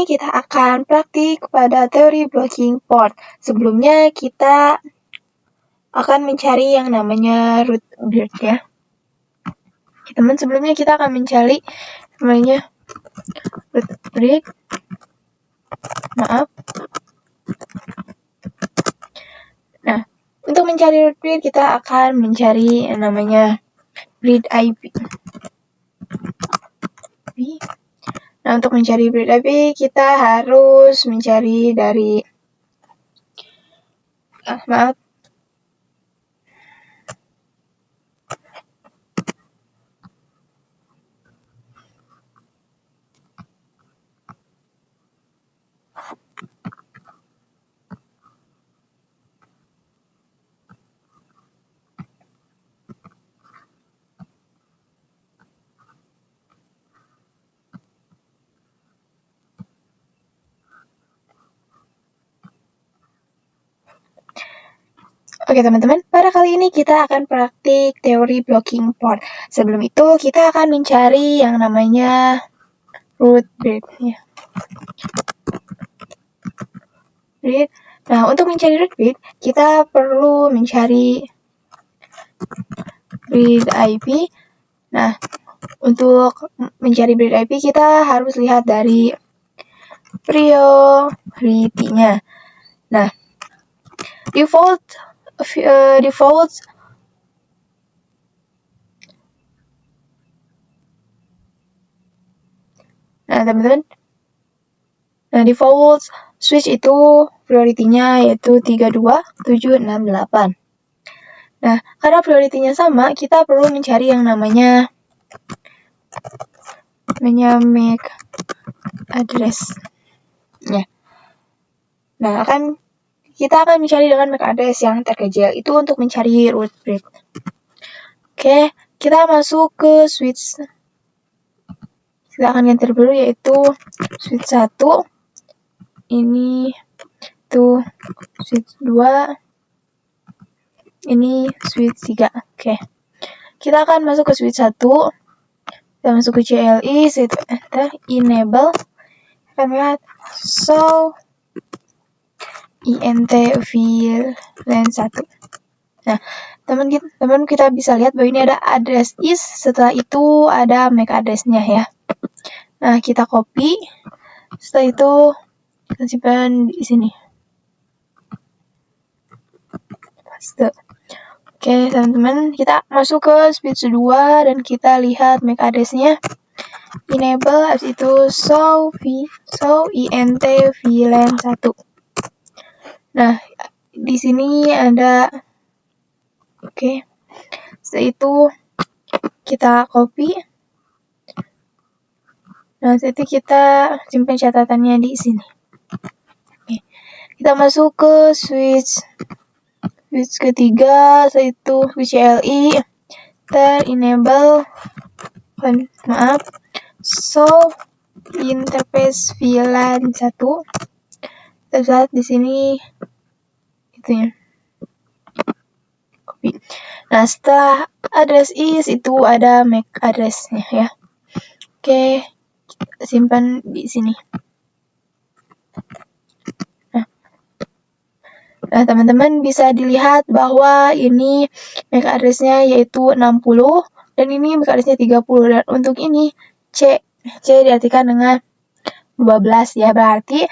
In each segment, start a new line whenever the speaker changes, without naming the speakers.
ini kita akan praktik pada teori blocking port. Sebelumnya kita akan mencari yang namanya root bird ya. Teman, sebelumnya kita akan mencari namanya root bird. Nah, untuk mencari root bird kita akan mencari yang namanya bird IP. Nah, untuk mencari bird IP kita harus mencari dari Oke teman-teman, pada kali ini kita akan praktik teori blocking port. Sebelum itu kita akan mencari yang namanya root bird. Nah, untuk mencari root bird, kita perlu mencari bird IP. Nah, untuk mencari bird IP kita harus lihat dari priority-nya. Nah, default. Nah, teman-teman. Nah, default switch itu priority-nya yaitu 32768. Nah, karena priority-nya sama, kita perlu mencari yang namanya MAC address. Ya. Nah, kita akan mencari dengan MAC address yang terkecil itu untuk mencari root bird. Oke, kita masuk ke switch. Kita akan ganti dulu yaitu switch 1. Ini tuh switch 2. Ini switch 3. Oke. Kita akan masuk ke switch 1. Kita masuk ke CLI, enter enable. Akan lihat show int VLAN 1. Nah, teman-teman kita bisa lihat bahwa ini ada address is, setelah itu ada MAC address-nya ya. Nah, kita copy. Setelah itu kita simpan di sini. Paste. Oke, teman-teman, kita masuk ke switch 2 dan kita lihat MAC address-nya. Enable, habis itu show int VLAN 1. Nah, di sini ada setelah itu kita copy. Nah, setelah itu kita simpan catatannya di sini. Oke. Kita masuk ke switch ketiga, yaitu switch CLI, enable show interface VLAN 1. Kita lihat di sini itunya. Copy. Nah, setelah address is itu ada MAC address-nya ya. Oke, kita simpan di sini. Nah, teman-teman bisa dilihat bahwa ini MAC address-nya yaitu 60 dan ini MAC address-nya 30, dan untuk ini C diartikan dengan 12 ya, berarti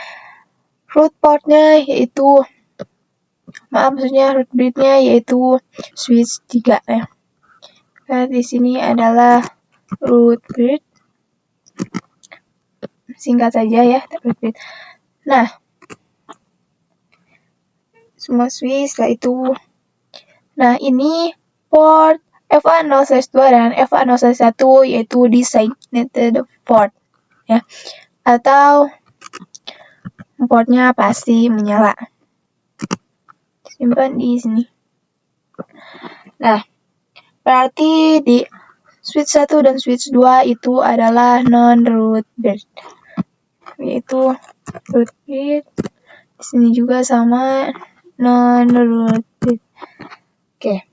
root port-nya yaitu root bird-nya yaitu switch 3 ya. Nah, di sini adalah root bird. Singkat saja ya, root bird. Nah, semua switch setelah itu. Nah, ini port FA0/2 dan FA0/1 yaitu designated port ya. Atau portnya pasti menyala. Simpan di sini. Nah, berarti di switch 1 dan switch 2 itu adalah non-root bird. Yaitu root bird. Di sini juga sama non-root bird. Oke.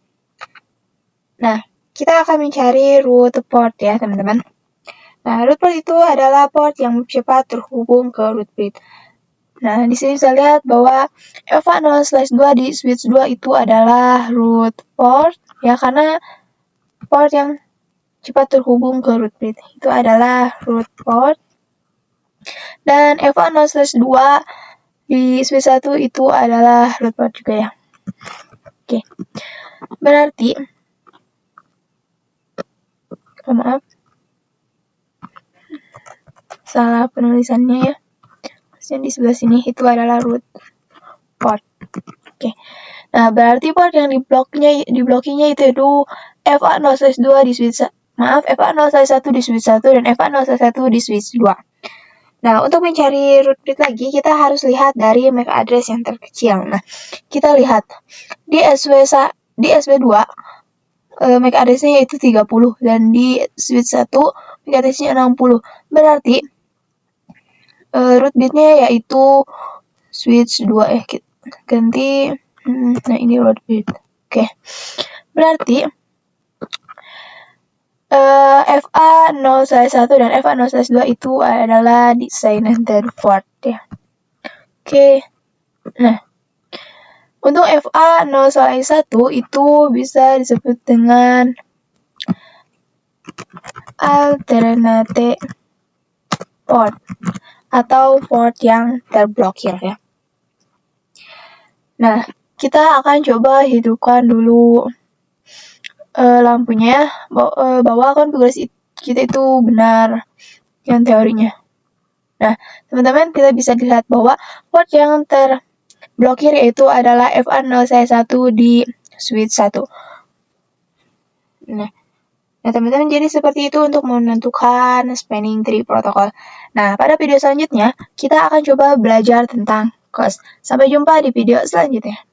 Nah, kita akan mencari root port ya, teman-teman. Nah, root port itu adalah port yang cepat terhubung ke root bridge. Nah, di sini bisa lihat bahwa FA0/2 di switch 2 itu adalah root port, ya, karena port yang cepat terhubung ke root bridge itu adalah root port. Dan FA0/2 di switch 1 itu adalah root port juga, ya. Oke. Berarti maaf, salah penulisannya, ya. Maksudnya di sebelah sini itu adalah root port. Oke. Nah, berarti port yang diblokingnya itu FA0/2 di switch FA0/1 di switch 1 dan FA0/1 di switch 2. Nah, untuk mencari root bridge lagi, kita harus lihat dari MAC address yang terkecil. Nah, kita lihat di SW2 MAC address-nya yaitu 30 dan di switch 1 MAC address-nya 60. Berarti root bit-nya yaitu switch 2, ganti. Nah, ini root bit. Oke. Berarti FA0/1 dan FA0/2 itu adalah designated port, ya. Oke. Nah, untuk FA0/1 itu bisa disebut dengan alternate port atau port yang terblokir, ya. Nah, kita akan coba hidupkan dulu lampunya, bahwa konfigurasi kita itu benar yang teorinya. Nah, teman-teman, kita bisa lihat bahwa port yang terblokir yaitu adalah FA0/1 di switch 1. Nah, teman-teman, jadi seperti itu untuk menentukan spanning tree protokol. Nah, pada video selanjutnya, kita akan coba belajar tentang COS. Sampai jumpa di video selanjutnya.